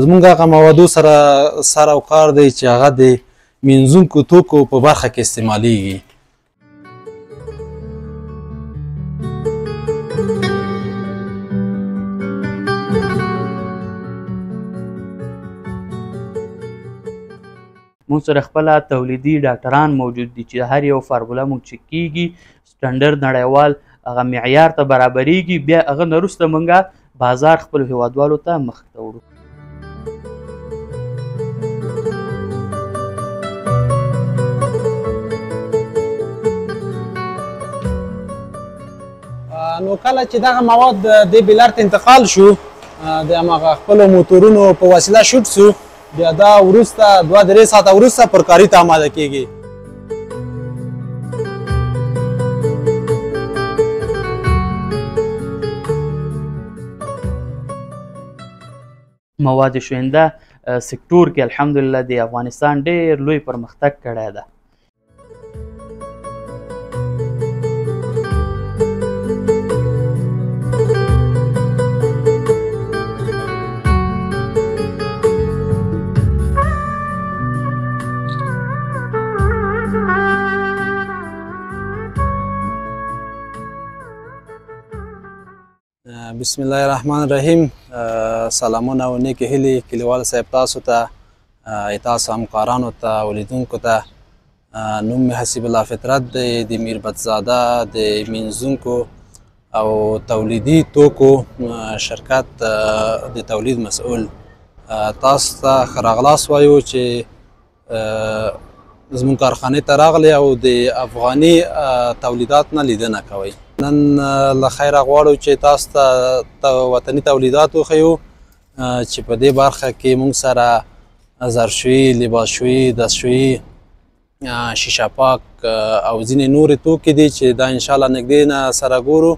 زموږ هغه موادو سره سر او کار دی چې هغه د مینځونکو توکو په برخه کې استعمالیږي. موږ سره خپله تولیدي ډاکټران موجود دي چې هر یو فارموله موږ چک کیږي، سټنډرډ نړیوال هغه معیار ته برابریږي، بیا هغه نه وروسته موږ بازار خپلو هیوادوالو ته مخې ته وړو. نو کله چې دغه مواد د بیلر ته انتقال شو، د هماغه خپلو موتورونو په وسیله شوټ شو، بیا دا وروسته 2-3 ساعته وروسته پر کاري ته آماده کیږي. مواد شوینده سکتور کې الحمدلله د افغانستان ډېر لوی پرمختګ کړی ده. بسم الله الرحمن الرحیم. سلامونه او نیکې هیلې کلیوال صاحب تاسو ته، تاسو همکارانو ته او لیدونکو ته. نوم مې حسیب الله فطرت دی، د میربتزاده د مینځونکو او تولیدي توکو شرکت د تولید مسؤل. تاسو ته ښه راغلاست وایو چې زموږ کارخانې ته راغلی او د افغاني تولیدات نه لیدنه کوئ. نن له خیره غواړو چې تاسو ته وطني تولیدات وښیو چې په دې برخه کې موږ سره ظرفشویي، لباسشویي، دستشویي، شیشه پاک او ځینې نورې توکي دي چې دا انشاءالله نږدې نه سره ګورو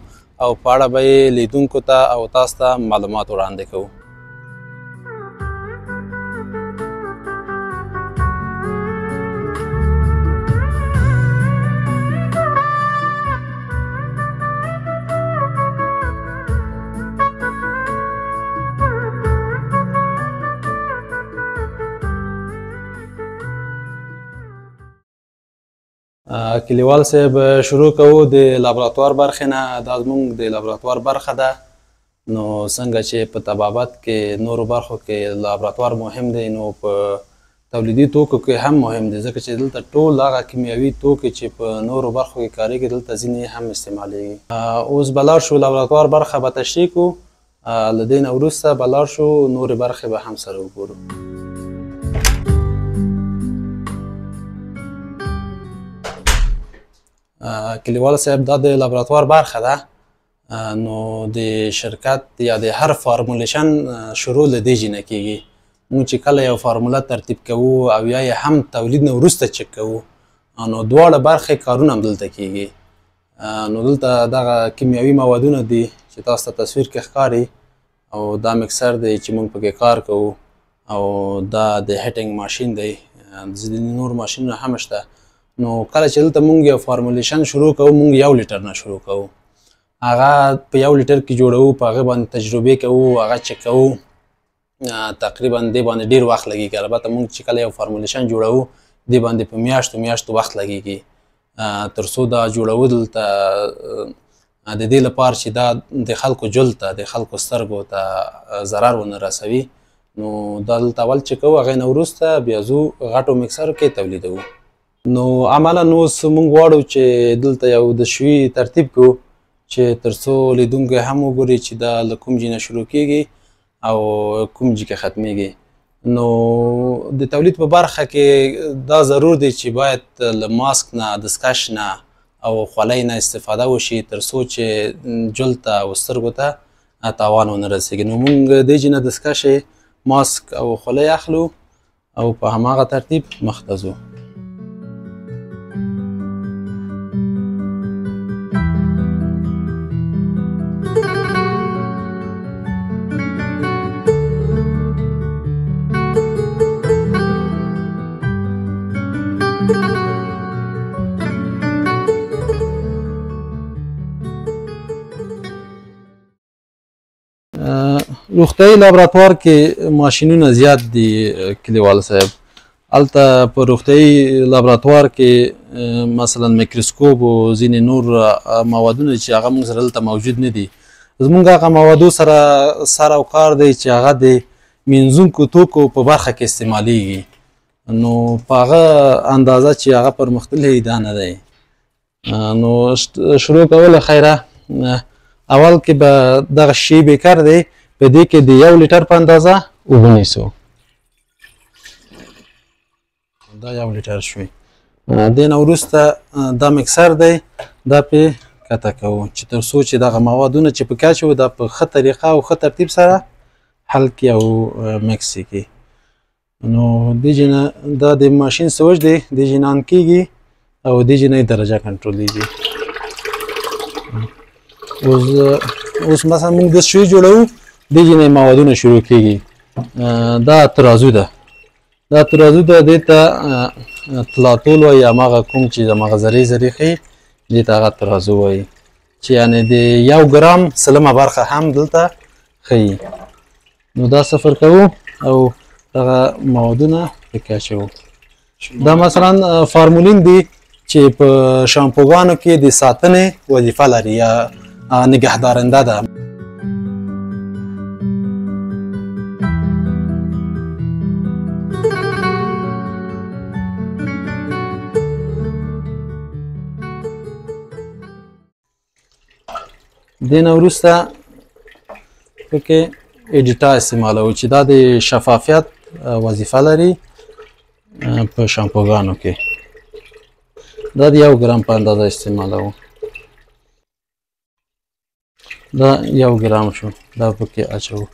او په اړه به یې لیدونکو ته او تاسو ته معلومات وړاندې کوو. کلیوال صاحب شروع کوو د لابراتوار برخې نه. دا زموږ د لابراتوار برخه ده. نو څنګه چې په طبابت کې نورو برخو کې لابراتوار مهم دی، نو په تولیدي توکو کې هم مهم دی، ځکه چې دلته ټول هغه کیمیاوي توکي چې په نورو برخو کې کارېږي دلته ځینې هم استعمالیږي. اوس به لاړ شو لابراتوار برخه به تشریح کړو، له دې نه وروسته به لاړ شو نورې برخې به هم سره وګورو. کلیوال صاحب دا د لابراتوار برخه ده. نو د شرکت یا د هر فارمولیشن شروع له دې نه کیږي. موږ چې کله یو فارموله ترتیب کوو او یا یې هم تولید نه وروسته چک کوو، نو دواړه برخې کارونه هم دلته کیږي. نو دلته دغه کیمیاوي موادونه دي چې تاسو ته تصویر کې ښکاري، او دا مکسر دی چې موږ پکې کار کوو، او دا د هیټینګ ماشین دی، ځینې نور ماشینونه هم شته. نو کله چې دلته موږ یو فارمولیشن شروع کوو، موږ 1 لیټر نه شروع کوو. هغه په 1 لیټر کې جوړوو، په هغه باندې تجربې کوو، هغه چک کوو. تقریبا دې باندې ډېر وخت لګېږي. البته موږ چې کله یو فارمولیشن جوړوو دې باندې په میاشتو وخت لګېږي تر څو دا جوړو دلته د دې لپاره چې دا د خلکو جل ته، د خلکو سترګو ته ضرر ونه رسوي. نو دا دلته اول چک کوو، هغې نه وروسته بیا ځو غټو مکسرو کې تولیدوو. نو عملا اوس موږ غواړو چې دلته یو دستشویي ترتیب کړو چې تر څو لیدونکی هم وګوري چې دا له کوم ځای نه شروع کیږي او کوم ځای کې ختمیږي. نو د تولید په برخه کې دا ضرور دی چې باید له ماسک نه، دستکش نه او خولۍ نه استفاده وشي تر څو چې جلد ته او سترګو ته تاوان ونه رسېږي. نو موږ دې ځای نه دستکشې، ماسک او خولۍ اخلو او په هماغه ترتیب مخ ته ځو. روغتیايي لابراتوار کې ماشینونه زیات دي کلیوال صاحب. هلته په روغتیايي لابراتوار کې مثلا میکروسکوپ او ځینې نور موادونه چې هغه موږ سره دلته موجود نه دي. زموږ هغه موادو سره سر او کار دی چې هغه د مینځونکو توکو په برخه کې استعمالیږي. نو په هغه اندازه چې هغه پرمختللی دا نه دی. نو شروع کول خیره، اول کې به دغه شی بیکر دی، په دې کې د 1 لیټر په اندازه اوبه نیسو. دا 1 لیټر شوی. دې نه وروسته دا مکسر دی، دا پې کته کوو چې تر څو چې دغه موادونه چې پکې اچوو دا په ښه طریقه او ښه ترتیب سره حل کړي او مکس یې کړي. نو دې جنه دا د ماشین سوچ دی، دې جنه آن کېږي او دې جنه درجه کنټرولېږي. اوس مثلا موږ د شوی جوړوو، دې جنه موادونه شروع کېږي. دا ترازو ده، دا ترازو ده، دې ته تلاتول وایي، هماغه کوم چې هماغه ذرې ښیي دې ته هغه ترازو وایي، چې یعنې د 1 ګرام سلمه برخه هم دلته ښیي. نو دا صفر کوو او دغه موادونه پکې اچوو. دا مثلا فارمولین دی چې په شامپوګانو کې د ساتنې وظیفه لري یا نگهدارنده ده. دې نه وروسته پکې ایډیټا استعمالوو چې دا د شفافیت وظیفه لري په شامپوګانو کې. دا د 1 ګرام په اندازه استعمالوو. دا 1 ګرام شو، دا پکې اچوو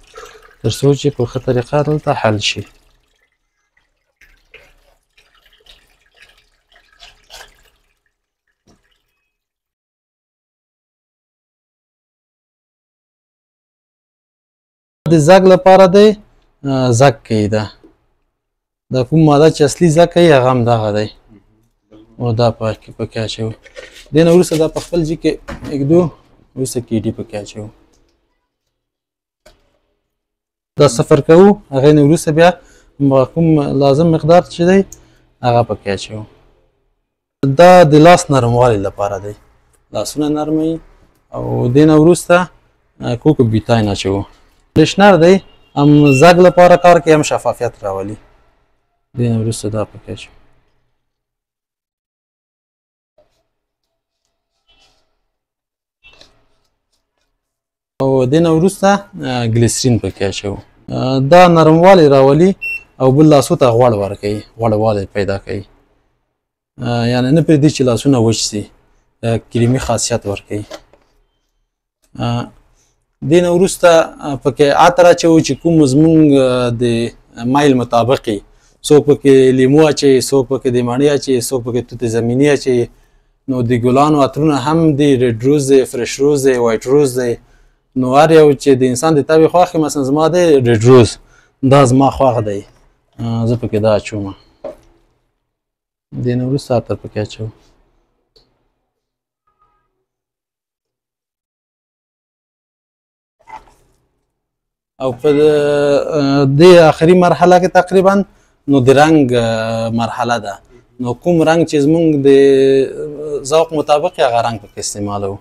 تر څو چې په ښه طریقه دلته حل شي. د زګ لپاره دی زګ کوي. دا کوم ماده چې اصلي زګ کوي هغه هم دغه دی او دا پکې اچوو. دې نه وروسته دا په خپل ځای کې ایږدو، وروسته کیډي پکې اچوو. دا صفر کوو، هغې نه وروسته بیا کوم لازم مقدار چې دی هغه پکې اچوو. دا د لاس نرموالي لپاره دی، لاسونه نرموي. او دې نه وروسته کوکو بیوتاین اچوو. کنډیشنر دی، هم زګ لپاره کار کوي، هم شفافیت راولي. دې نه وروسته دا پکې اچوو. او دې نه وروسته ګلیسرین پکې اچوو. دا نرموالی راولي او بل لاسو ته غوړ ورکوي، غوړوالی پیدا کوي، یعنې نه پرېږدي چې لاسونه وچ سي، کریمي خاصیت ورکوي. دې نه وروسته پکې عطر اچوو چې کوم زموږ د مایل مطابق وي. څوک پکې لیمو اچوي، څوک پکې د مڼې اچوي، څوک پکې توت زمیني اچوي. نو د ګلانو عطرونه هم دي، ریډ روز دی، فرش روز دی، وایټ روز دی. نو هر یو چې د انسان د طبع خوښ وي، مثلا زما دی ریډ روز، دا زما خوښ دی، زه پکې دا اچوم. دې نه وروسته عطر پکې اچوو. او په دې آخري مرحله کې تقریبا نو د رنګ مرحله ده. نو کوم رنګ چې زموږ د ذوق مطابق هغه رنګ پکې استعمالوو.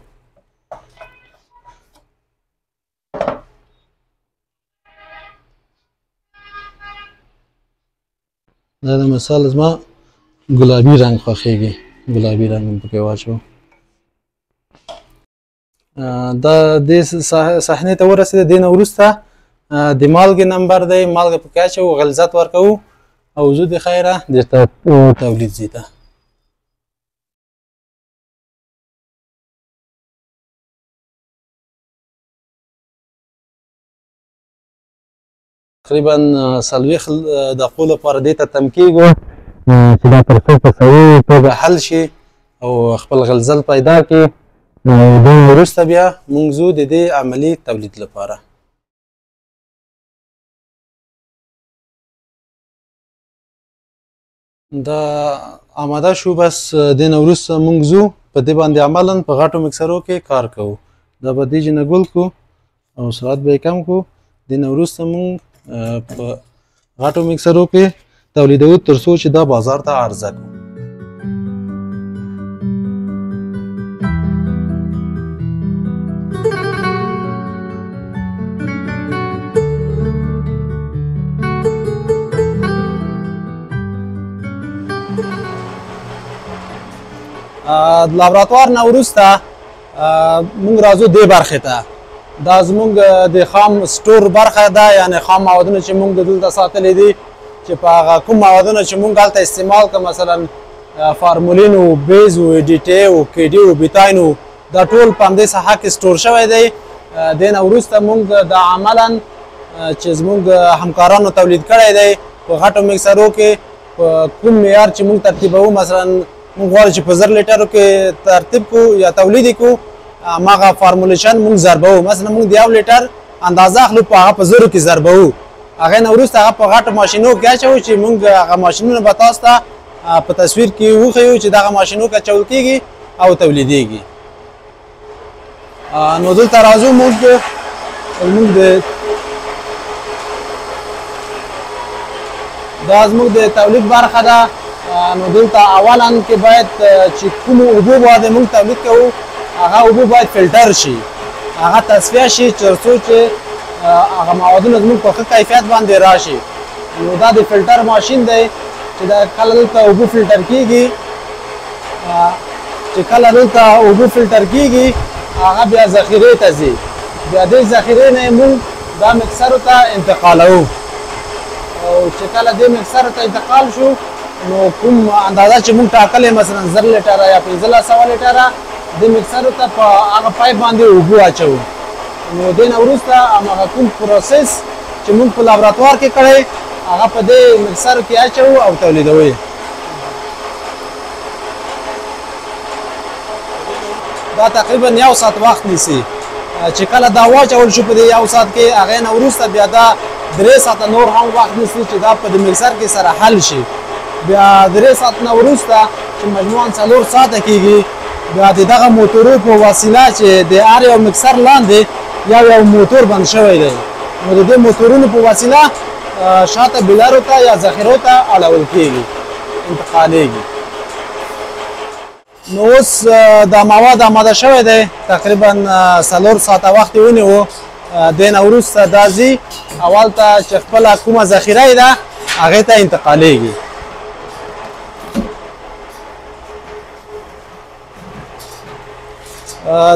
دا د مثال زما ګلابي رنګ خوښیږي، ګلابي رنګ هم پکې واچوو. دا دې صحنې ته ورسېده. دې نه وروسته د مالګې نمبر دی، مالګه پکې اچوو، غلظت ورکوو او زه د خیره درته تولید ځای ته. تقریبا 40 دقیقو لپاره دې ته تم کېږو چې دا تر څو په صحیح توګه حل شي او خپل غلظت پیدا کړي. دې وروسته بیا موږ ځو د دې عملي تولید لپاره. دا آماده شو، بس دې نه وروسته موږ ځو په دې باندې عملاً په غټو مکسرو کې کار کوو. دا به دې جنه ګل کو او سرعت به یې کم کو. د نه وروسته مونږ په غټو مکسرو کې تولیدوو تر څو چې دا بازار ته عرضه کړو. لابراتوار نه وروسته مونږ راځو دې برخې ته. دا زمونږ د خام سټور برخه ده، یعنې خام موادونه چې مونږ دلته ساتلي دي چې په هغه کوم موادونه چې مونږ هلته استعمال کړو، مثلا فارمولین و، بیز و، ډیټې و، کیډي و، بیتاین و، دا ټول په همدې ساحه کې سټور شوی دی. دې نه وروسته مونږ دا عملا چې زمونږ همکارانو تولید کړی دی په غټو مکسرو کې په کوم معیار چې مونږ ترتیبوو، مثلا مونږ غواړو چې په 1000 لیټرو کې ترتیب کړو یا تولید یې کړو، هماغه فارمولیشن مونږ ضربوو. مثلا مونږ د 1 لیټر اندازه اخلو، په هغه په 1000 کې ضربوو. هغې نه وروسته هغه په غټو ماشینو کې اچوو چې مونږ هغه ماشینونه به تاسو ته په تصویر کې وښیو چې دغه ماشینو کې اچول کېږي او تولیدېږي. نو دلته راځو مونږ دا زموږ د تولید برخه ده. نو دلته اولا کې باید چې کومو اوبو باندې مونږ تولید کوو هغه اوبه باید فلټر شي، هغه تصفیه شي تر څو چې هغه موادونه زموږ په ښه کیفیت باندې راشي. نو دا د فلټر ماشین دی چې دا کله دلته اوبه فلټر کېږي، هغه بیا ذخیرې ته ځي. بیا دې ذخیرې نه یې مونږ دا مکسرو ته انتقالوو. او چې کله دې مکسرو ته انتقال شو نو کوم اندازه چې مونږ ټاکلې، مثلا 1000 لیټره یا 1500 لیټره، د مکسرو ته په هغه پایپ باندې اوبه اچوو. نو دې نه وروسته هماغه کوم پروسس چې مونږ په لابراتوار کې کړی هغه په دې مکسرو کې اچوو او تولیدوو یې. دا تقریبا 1 ساعت وخت نیسي. چې کله دا واچول شو په دې 1 ساعت کې، هغې نه وروسته بیا دا 3 ساعته نور هم وخت نیسي چې دا په دې مکسر کې سره حل شي. بیا 3 ساعت نه وروسته چې مجموعاً 4 ساعته کېږي، بیا د دغه موټرو په وسیله چې د هر یو مکسر لاندې یو موټر بند شوی دی، نو د دې موټرونو په وسیله شاته بیلارو ته یا ذخیرو ته اړول کېږي، انتقالېږي. نو اوس دا مواد آماده شوی دی، تقریبا 4 ساعته وخت یې ونیو. دې نه وروسته دا ځي اول ته چې خپله کومه ذخیره یې ده هغې ته انتقالېږي.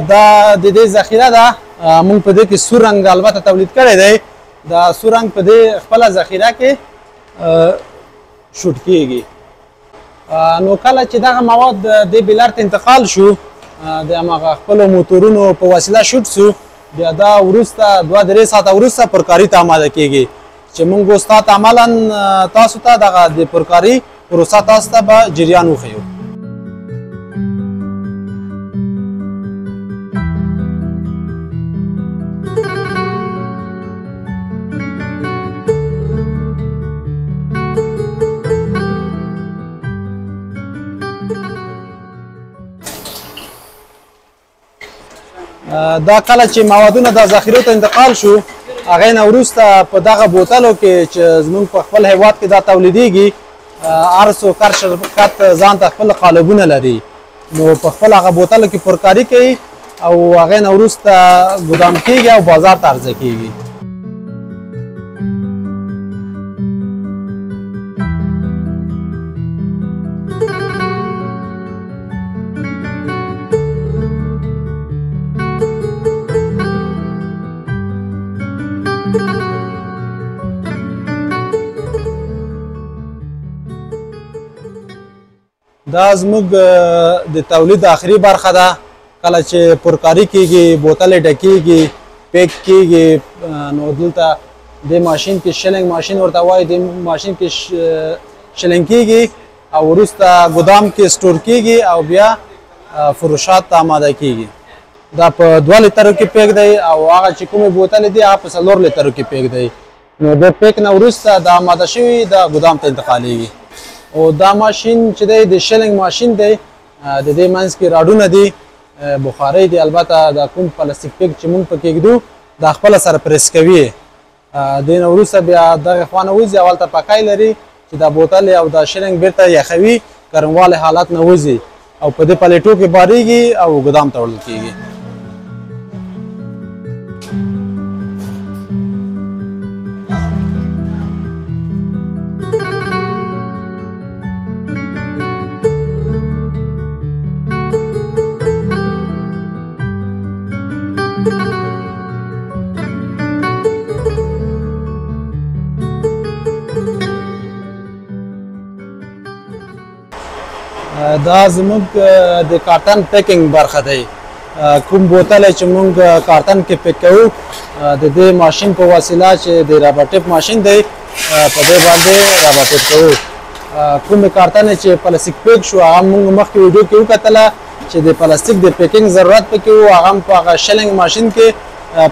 دا د دې ذخیره ده. مونږ په دې کې سور رنګ البته تولید کړی دی. دا سور رنګ په دې خپله ذخیره کې شوټ کېږي. نو کله چې دغه مواد دې بیلر ته انتقال شو، د هماغه خپلو موټرونو په وسیله شوټ شو، بیا دا وروسته 2-3 ساعته وروسته پرکاري ته آماده کېږي چې مونږ اوس تا ته عملا تاسو ته دغه د پرکاري پروسه تاسو ته به جریان وښیو. دا کله چې موادونه د ذخیرو ته انتقال شو، هغې نه وروسته په دغه بوتلو کې چې زموږ په خپل هیواد کې دا تولیدېږي، هر څوک هر شرکت ځان ته خپل قالبونه لري، نو په خپل هغه بوتلو کې پرکاري کوي او هغې نه وروسته ګدام کېږي او بازار ته عرضه کېږي. دا زموږ د تولید آخري برخه ده. کله چې پرکاري کېږي، بوتلې ډکېږي، پیک کېږي، نو دلته دې ماشین کې شلنګ ماشین ورته وایي، دې ماشین کې شلنګ کېږي او وروسته ګدام کې سټور کېږي او بیا فروشات ته آماده کېږي. دا په 2 لیترو کې پیک دی او هغه چې کومې بوتلې دي هغه په 4 لیترو کې پیک دی. نو د پیک نه وروسته دا آماده شوي د ګدام ته انتقالېږي. او دا ماشین چې دی د شلنګ ماشین دی، د دې منځ کې راډونه دي، بخارۍ دی، البته دا کوم پلاستیک پیک چې مونږ پکې ږدو دا خپله سره پریس کوي دې نه وروسته بیا دغې خوا نه وځي او هلته پکۍ لري چې دا بوتل او دا شیلنګ بیرته یخوي ګرموالی حالت نه وځي او په دې پلیټو کې باریږي او ګدام ته وړل کېږي. دا زموږ د کارتن پیکینګ برخه دی. کوم بوتل چې موږ کارتن کې پیک کوو د دې ماشین په وسیله چې د رابرټیپ ماشین دی په دې باندې رابرټیپ کوو. کوم کارتن چې پلاستیک پیک شو هغه موږ مخکې ویډیو کې وکتله چې د پلاستیک د پیکینګ ضرورت پکې و، هغه هم په هغه شیلنګ ماشین کې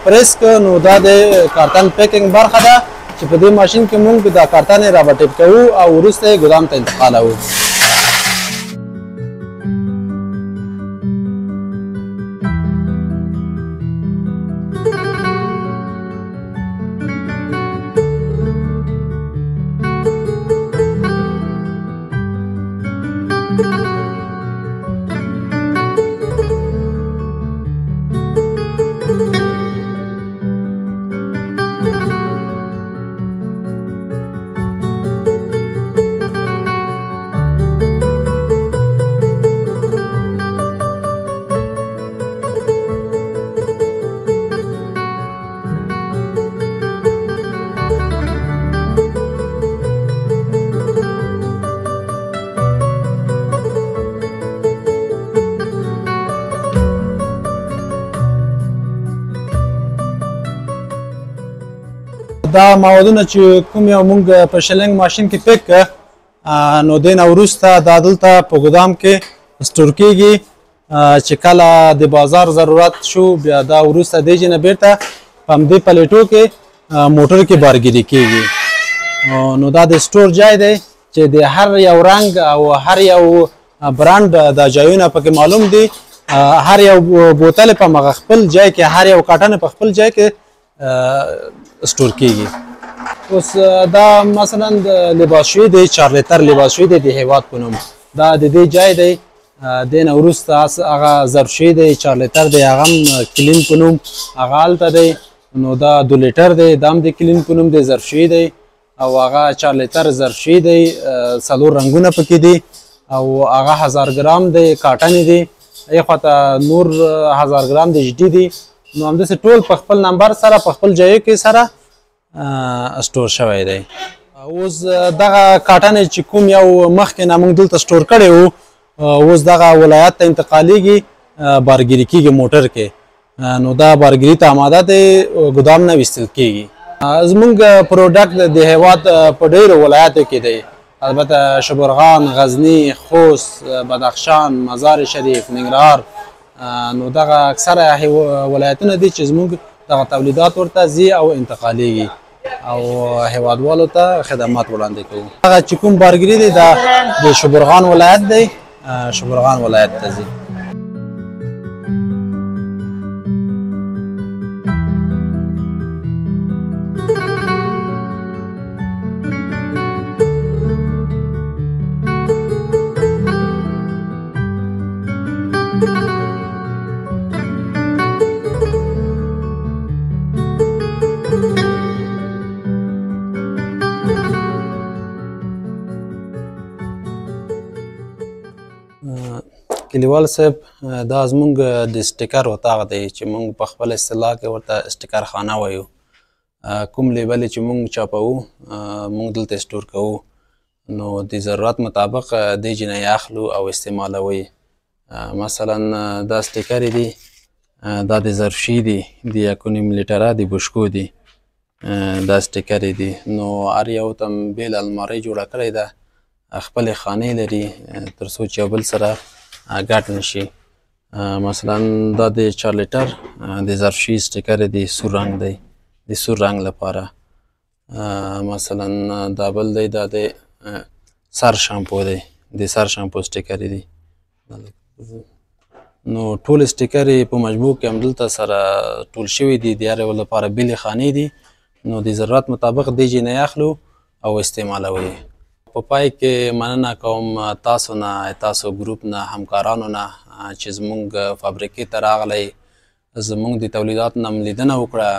پریس کړو. نو دا د کارتن پیکینګ برخه ده چې په دې ماشین کې موږ دا کارتن رابرټیپ کوو او وروسته یې ګدام ته انتقالوو. دا موادونه چې کوم یو موږ په شیلنګ ماشین کې پیک کړه نو دې نه وروسته دا دلته په ګدام کې سټور کېږي چې کله د بازار ضرورت شو بیا دا وروسته دې ځای نه بیرته په همدې پلیټو کې موټر کې بارګیري کېږي. نو دا د سټور ځای دی چې د هر یو رنګ او هر یو برانډ دا ځایونه پکې معلوم دي. هر یو بوتل په مغه خپل ځای کې، هر یو کاټن په خپل ځای کې سټور کېږي. اوس دا مثلا د لباسشوي دی، 4 لیتر لباسشوي دی د هیواد په نوم، دا د دې ځای دی. دې نه وروسته هغه ظرفشوي دی 4 لیتر دی، هغه هم کلین په نوم هغه هلته دی. نو دا 2 لیتر دی، دا هم د کلین په نوم دی، ظرفشوي دی. او هغه 4 لیتر ظرفشوي دی، 4 رنګونه پکې دي او هغه 1000 ګرام دی، کاټن دی. ای خواته نور 1000 ګرام د جدي دي. نو همداسې ټول په خپل نمبر سره په خپل ځایو کې سره سټور شوی دی. اوس دغه کاټن چې کوم یو مخکې نه موږ دلته سټور کړی وو اوس دغه ولایت ته انتقالیږي، بارګیري کېږي موټر کې. نو دا بارګیري ته آماده دی، ګدام نه ویستل کېږي. زموږ پروډکټ د هیواد په ډېرو ولایاتو کې دی، البته شبرغان، غزني، خوست، بدخشان، مزار شریف، ننګرهار. نو دغه اکثره ولایتونه دي چې زموږ دغه تولیدات ورته ځي او انتقالیږي او هیوادوالو ته خدمات وړاندې کوو. هغه چې کوم بارګیري دی دا د شبرغان ولایت دی، شبرغان ولایت ته ځي. کلیوال صاحب دا زموږ د سټیکر اتاق دی چې موږ په خپل اصطلاح کې ورته سټیکر خانه وایو. کوم لیبل چې موږ چاپوو موږ دلته سټور کوو. نو د ضرورت مطابق دې ځای نه اخلو او استعمالوي. مثلا دا سټیکر دی، دا د ظرفشي دی، د 1.5 لیټره د بشکو دی، دا سټیکر دی. نو هر یو ته بیل المارۍ جوړه کړې ده، خپلې خانې لري تر څو چې یو بل سره ګډ نشي. مثلا دا د 4 لیټر د ظرفشي سټیکر دی، سور رنګ دی، د سور رنګ لپاره. مثلا دا بل دی، دا د سر شامپو دی، د سر شامپو سټیکر دی. نو ټول سټیکر په مجموع کې همدلته سره ټول شوي دي، د هر یو لپاره بېلې خانې دي. نو د ضرورت مطابق د جې نه اخلو او استعمالوو یې. په پای کې مننه کوم تاسو نه، تاسو ګروپ نه، همکارانو نه چې زموږ فابریکې ته راغلی، زموږ د تولیداتو نه لیدنه وکړه.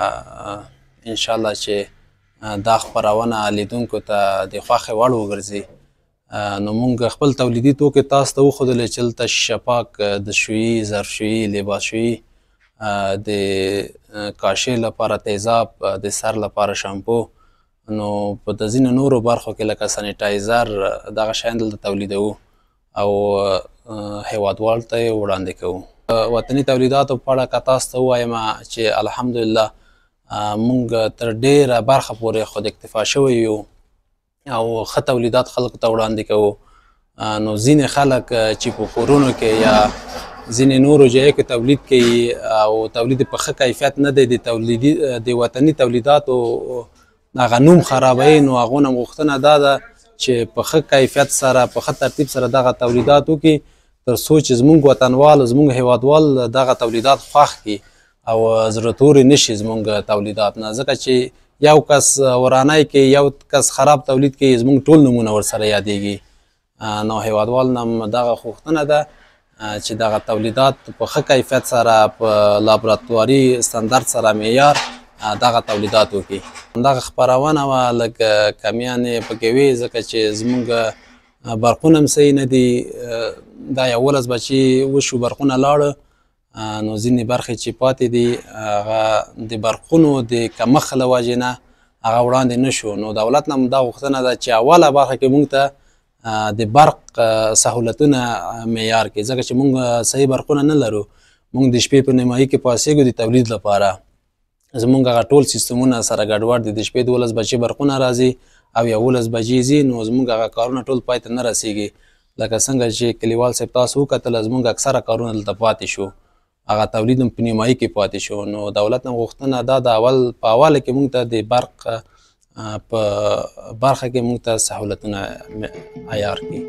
انشاءالله چې دا خپرونه لیدونکو ته د خوښې وړ وګرځي. نو موږ خپل تولیدي توکي تاسو ته وښودلې چې دلته شیشه پاک، دستشویي، ظرفشویي، لباسشویي، د کاشې لپاره تیزاب، د سر لپاره شامپو، نو په د ځینو نورو برخو کې لکه سانیټایزر دغه شیان دلته تولیدوو او هیوادوالو ته یې وړاندې کوو. وطني تولیداتو په اړه که تاسو ته ووایم چې الحمدلله موږ تر ډیره برخه پورې خود اکتفا شوي یو او ښه تولیدات خلکو ته وړاندې کوو. نو ځینې خلک چې په کورونو کې یا ځینې نورو ځایو کې تولید کوي او تولید په ښه کیفیت نه دی، د وطني تولیداتو هغه نوم خرابوي. نو هغو نه غوښتنه دا ده چې په ښه کیفیت سره، په ښه ترتیب سره دغه تولیدات وکړي، تر څو چې زموږ وطنوال، زموږ هیوادوال دغه تولیدات خوښ کړي او زړه توري نه شي زموږ تولیدات نه. ځکه چې یو کس ورانۍ کې، یو کس خراب تولید کوي، زموږ ټول نومونه ورسره یادېږي. نو هیوادوال نه دغه غوښتنه ده چې دغه تولیدات په ښه کیفیت سره، په لابراتواري ستندرد سره، معیار دغه تولیدات وکړي. دغه خپرونه وه لږ کمیانې پکې وې، ځکه چې زموږ برقونه هم صحیح نه دي. دا 11 بجې وشو، برقونه لاړه، نو ځینې برخې چې پاتې دي هغه د برقونو د کمښت له وجې نه هغه وړاندې نه شو. نو دولت نه دا غوښتنه ده چې اوله برخه کې موږ ته د برق سهولتونه معیار کړي، ځکه چې موږ صحیح برقونه نه لرو. موږ د شپې په نیمایي کې پاڅېږو د تولید لپاره، زموږ هغه ټول سیستمونه سره ګډوډ دي. د شپې 12 بجې برقونه راځي او 11 بجې ځي، نو زموږ هغه کارونه ټول پای ته نه رسېږي. لکه څنګه چې کلیوال صاحب تاسو وکتله، زموږ اکثره کارونه دلته پاتې شو، هغه تولید هم په نیمایي کې پاتې شو. نو دولت نه غوښتنه دا د په اوله کې موږ ته د برق په برخه کې موږ ته سهولتونه عیار کړي.